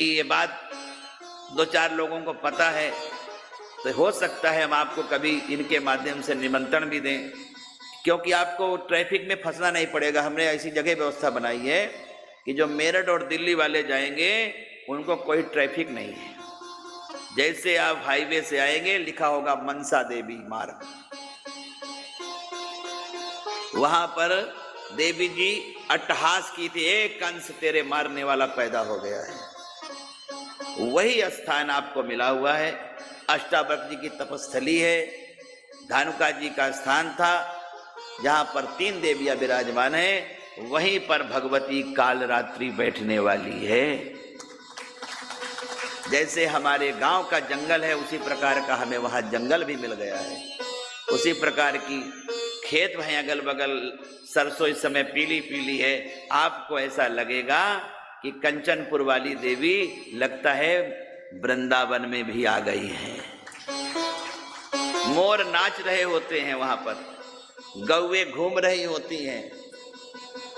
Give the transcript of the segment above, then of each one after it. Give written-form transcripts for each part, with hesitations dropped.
ये बात दो चार लोगों को पता है तो हो सकता है हम आपको कभी इनके माध्यम से निमंत्रण भी दें, क्योंकि आपको ट्रैफिक में फंसना नहीं पड़ेगा। हमने ऐसी जगह व्यवस्था बनाई है कि जो मेरठ और दिल्ली वाले जाएंगे उनको कोई ट्रैफिक नहीं है। जैसे आप हाईवे से आएंगे लिखा होगा मनसा देवी मार्ग, वहां पर देवी जी अट्टहास की थी, एक कंस तेरे मारने वाला पैदा हो गया है। वही स्थान आपको मिला हुआ है। अष्टावक्र जी की तपस्थली है, धानुका जी का स्थान था जहां पर 3 देवियां विराजमान है, वहीं पर भगवती कालरात्रि बैठने वाली है। जैसे हमारे गांव का जंगल है उसी प्रकार का हमें वहां जंगल भी मिल गया है। उसी प्रकार की खेत हैं अगल बगल, सरसों इस समय पीली पीली है। आपको ऐसा लगेगा कि कंचनपुर वाली देवी लगता है वृंदावन में भी आ गई है। मोर नाच रहे होते हैं वहां पर, गौवे घूम रही होती हैं।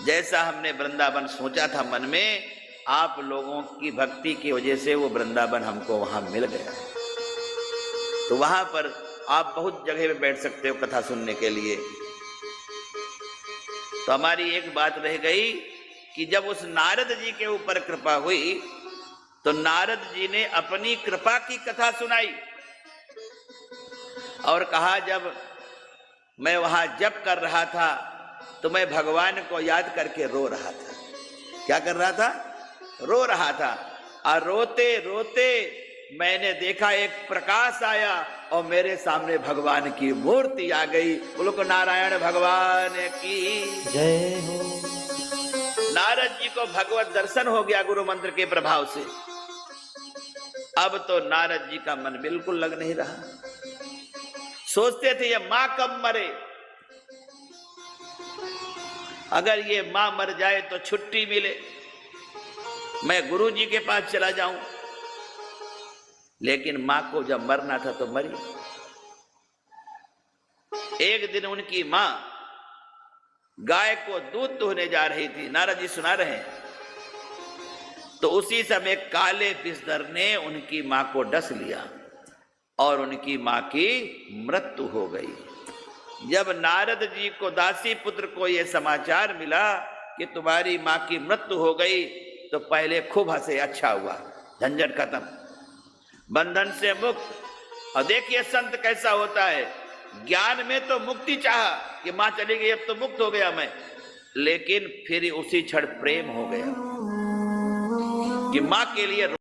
जैसा हमने वृंदावन सोचा था मन में, आप लोगों की भक्ति की वजह से वो वृंदावन हमको वहां मिल गया। तो वहां पर आप बहुत जगह पे बैठ सकते हो कथा सुनने के लिए। तो हमारी एक बात रह गई कि जब उस नारद जी के ऊपर कृपा हुई तो नारद जी ने अपनी कृपा की कथा सुनाई और कहा, जब मैं वहां जप कर रहा था तो मैं भगवान को याद करके रो रहा था। क्या कर रहा था? रो रहा था। और रोते रोते मैंने देखा एक प्रकाश आया और मेरे सामने भगवान की मूर्ति आ गई। बोलो को नारायण भगवान की जय हो। नारद जी को भगवत दर्शन हो गया गुरु मंत्र के प्रभाव से। अब तो नारद जी का मन बिल्कुल लग नहीं रहा। सोचते थे ये मां कब मरे, अगर ये मां मर जाए तो छुट्टी मिले, मैं गुरु जी के पास चला जाऊं। लेकिन मां को जब मरना था तो मरी। एक दिन उनकी मां गाय को दूध दुहने जा रही थी, नारद जी सुना रहे हैं, तो उसी समय काले बिस्तर ने उनकी मां को डस लिया और उनकी मां की मृत्यु हो गई। जब नारद जी को, दासी पुत्र को यह समाचार मिला कि तुम्हारी मां की मृत्यु हो गई, तो पहले खूब हंसे, अच्छा हुआ, झंझट खत्म, बंधन से मुक्त। और देखिए संत कैसा होता है, ज्ञान में तो मुक्ति चाहा कि मां चली गई अब तो मुक्त हो गया मैं, लेकिन फिर उसी क्षण प्रेम हो गया कि मां के लिए